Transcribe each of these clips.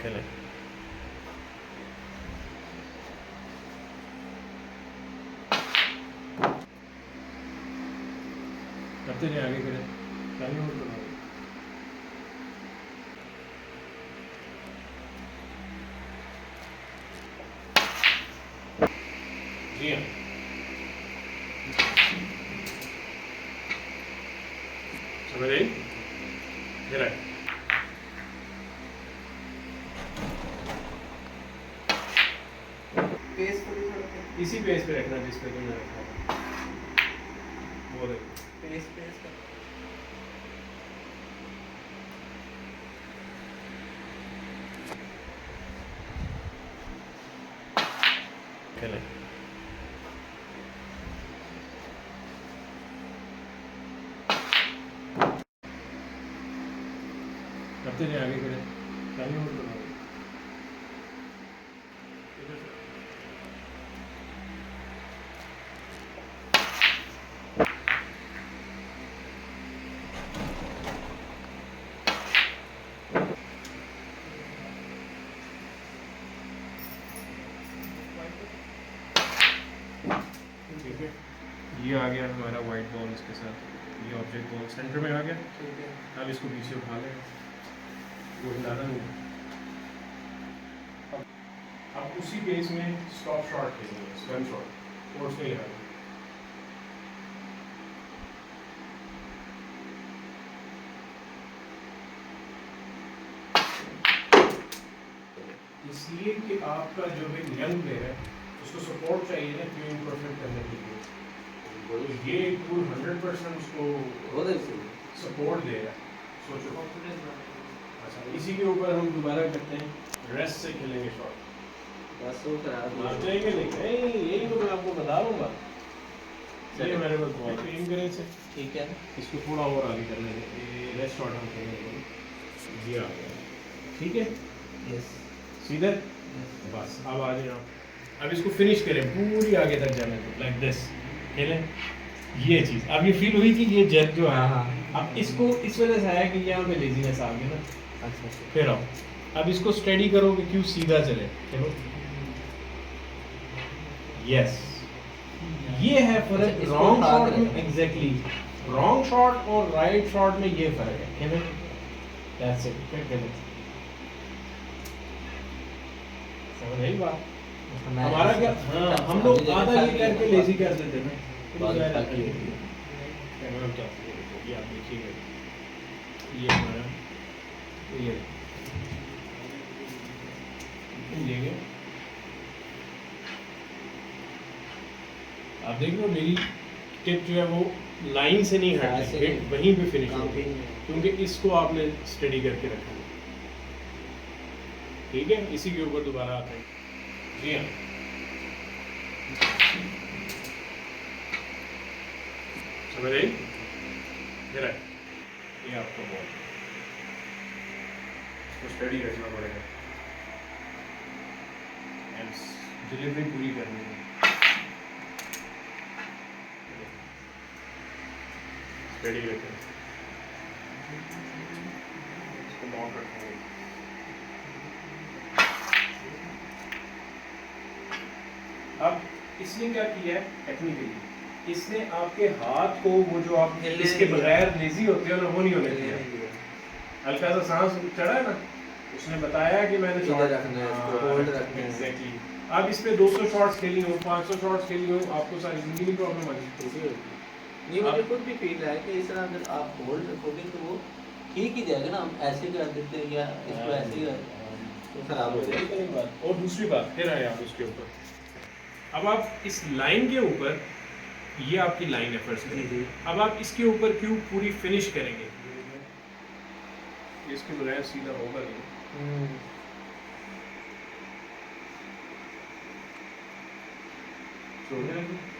चले करते जाए आगे करें टाइम और बनाओ। जी हाँ समझ आई मेरा पेस को भी थोड़ा इसी पेज पे रखना जिस पे तुमने रखा था वो देखो पेस पेस का चले करते जाए आगे करें टाइम और बनाओ। ठीक है ये आ गया हमारा वाइट बॉल इसके साथ ये ऑब्जेक्ट बॉल सेंटर में आ गया। ठीक है। अब इसको पीछे उठा लें वो हिलाना नहीं। अब उसी पेस में स्टॉप शॉट खेलेंगे स्वन शॉट फोर्स नहीं आएगा। इसलिए कि आपका जो भी यंग प्लेयर है उसको सपोर्ट चाहिए ना ट्यून परफेक्ट करने के लिए तो ये टूल 100% उसको सपोर्ट दे रहा है। सोचो अच्छा इसी के ऊपर हम दोबारा करते हैं रेस्ट से खेलेंगे शॉट बस वो खराब हो मारते हैं कि नहीं यही तो मैं आपको बता रहा हूँ। चलिए मेरे पास बहुत एम करें इसे ठीक है। इसको थोड़ा और आगे कर लेंगे ये रेस्ट शॉट हम खेलेंगे जी आ गया ठीक है यस सीधे बस अब आ जाए अब इसको फिनिश करें पूरी आगे तक जाने दो लाइक दिस खेलें ये चीज़ अब ये फील हुई कि ये जेट जो है हाँ। अब इसको इस वजह से आया कि यहाँ पे लेजीनेस आ गई ना। अच्छा फिर आओ अब इसको स्टडी करो कि क्यों सीधा चले चलो यस ये है फर्क अच्छा, इसको रॉन्ग उठा शॉट के में एग्जैक्टली रॉन्ग शॉट और राइट शॉट में ये फर्क है क्या दैट्स इट फिर खेलो समझ आई बात हमारा क्या हाँ हम लोग आधा ये करके लेजी कर देते हैं ना ये आप देखिएगा ये हमारा ये लेंगे आप देख रहे हो मेरी टिप जो है वो लाइन से नहीं हट ऐसे रही नहीं। वहीं पे फिनिश काफी होगी क्योंकि इसको आपने स्टडी करके रखा है। ठीक है इसी के ऊपर दोबारा आते हैं जी हाँ समझ आई मेरा ये आपका बॉल इसको स्टडी रखना पड़ेगा एंड डिलीवरी पूरी करनी है स्टडी रखें इसको माउंट रखेंगे अब इसने क्या किया है टेक्निकली इसने आपके हाथ को वो जो आप हिलने इसके नहीं बगैर लेजी होते हो ना वो नहीं होने नहीं, दिया नहीं, हल्का सा सांस चढ़ा है ना उसने बताया कि मैंने इधर शॉट रखना है इसको, hold रखना है। एग्जैक्टली अब इस पे 200 शॉट्स खेली हो 500 शॉट्स खेली हो आपको सारी जिंदगी में प्रॉब्लम आ जाएगी। नहीं मुझे खुद भी फील रहा है कि इस तरह अगर आप होल्ड रखोगे तो वो ठीक ही जाएगा ना हम ऐसे कर देते हैं या इसको ऐसे ही तो खराब हो जाएगा। और दूसरी बात फिर आए आप उसके ऊपर अब आप इस लाइन के ऊपर ये आपकी लाइन है फर्स्ट जी, जी। अब आप इसके ऊपर क्यों पूरी फिनिश करेंगे इसके बगैर सीधा होगा नहीं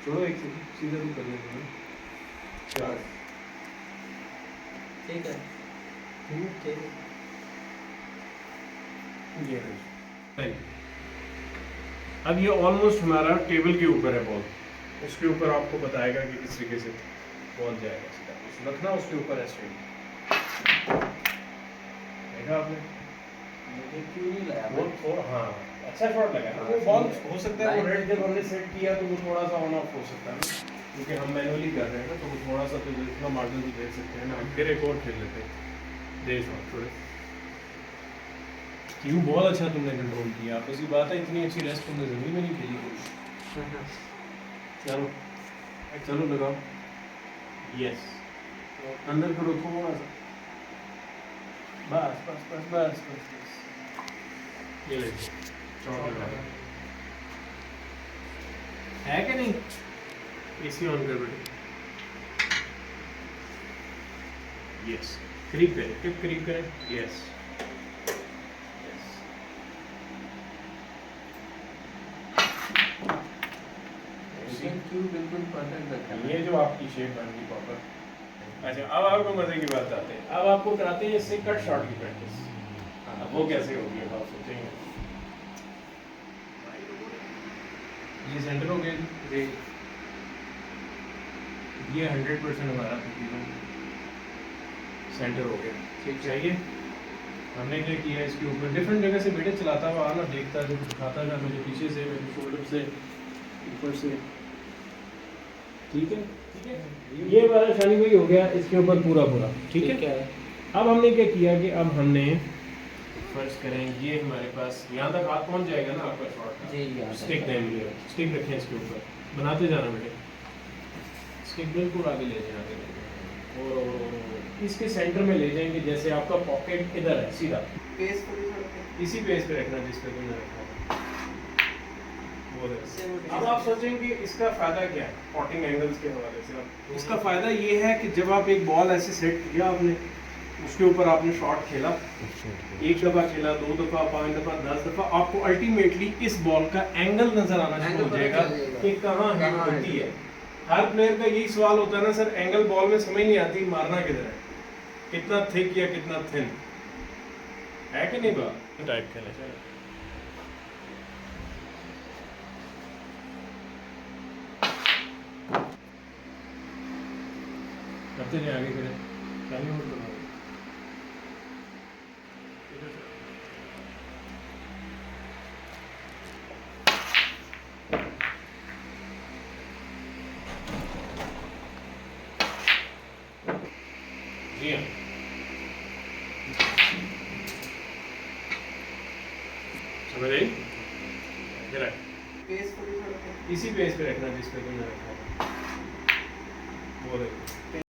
छोड़ो एक सेकंड सीधा तो कर लेंगे ना चलो ठीक है ठीक है ये है अब ये ऑलमोस्ट हमारा टेबल के ऊपर है बॉल उसके ऊपर आपको बताएगा कि किस तरीके से बॉल जाएगा सीधा रखना उसके ऊपर ऐसे देखा आपने ये क्यों नहीं लाया वो थोड़ा हाँ अच्छा शॉट लगा ना, वो बॉल हो सकता है वो रेड जब हमने सेट किया तो वो थोड़ा सा ऑन ऑफ हो सकता है ना, क्योंकि हम मैनुअली कर रहे हैं ना, तो वो थोड़ा सा तो इतना मार्जिन तो देख सकते हैं ना, हम फिर एक और खेल लेते हैं। दे शॉट थोड़े क्यों, बहुत अच्छा तुमने कंट्रोल किया, आपस की बात है, इतनी अच्छी रेस्ट तुमने ज़मीन में नहीं खेली कोई। चलो चलो लगाओ, यस अंदर करो थोड़ा सा, बस बस बस बस बस बस, ये ले शॉट लगा है कि नहीं, एसी ऑन कर बेटे, यस करीब करें, टिप करीब करें, यस क्यों बिल्कुल परफेक्ट रखा है। ये जो आपकी शेप बन गई प्रॉपर। अच्छा अब आपको मजे की बात आते हैं, अब आपको कराते हैं इससे कट शॉट की प्रैक्टिस। हाँ वो कैसे होगी अब आप सोचेंगे। ये सेंटर हो गया जी, ये 100% हमारा तकरीबन सेंटर हो गया, ठीक चाहिए। हमने क्या किया, इसके ऊपर डिफरेंट जगह से बेटे चलाता हुआ आना, देखता जो दिखाता था मुझे, पीछे से मेरे शोल्डर से ऊपर से, ठीक है ये वाला शानी भाई हो गया इसके ऊपर पूरा पूरा, ठीक है। अब हमने क्या किया कि अब हमने फर्ज करें ये हमारे पास यहाँ तक हाथ पहुँच जाएगा ना आपका शॉट जी यहाँ स्टिक दें, मुझे स्टिक रखें इसके ऊपर, बनाते जाना बेटे, स्टिक बिल्कुल आगे ले जाए, आगे ले जाए, और इसके सेंटर में ले जाएंगे, जैसे आपका पॉकेट इधर है सीधा, पेस को भी इसी पेज पे रखना जिस पे तुमने रखा है। अब आप सोचेंगे इसका फायदा क्या है पॉटिंग एंगल्स के हवाले से। अब इसका फायदा ये है कि जब आप एक बॉल ऐसे सेट किया आपने, उसके ऊपर आपने शॉट खेला, एक दफ़ा खेला, 2 दफ़ा, 5 दफ़ा, 10 दफ़ा, आपको अल्टीमेटली इस बॉल का एंगल नजर आना शुरू हो जाएगा कि कहाँ हिट होती है। हर प्लेयर का यही सवाल होता है ना सर, एंगल बॉल में समझ नहीं आती मारना किधर है, कितना थिक या कितना थिन है कि नहीं बात टाइप खेले। करते जाए आगे करें, पहले होल्ड बनाओ। जी हाँ समझ आई, पेस को भी इसी पेज पे रखना जिस पे तुमने रखा है, वो देखो।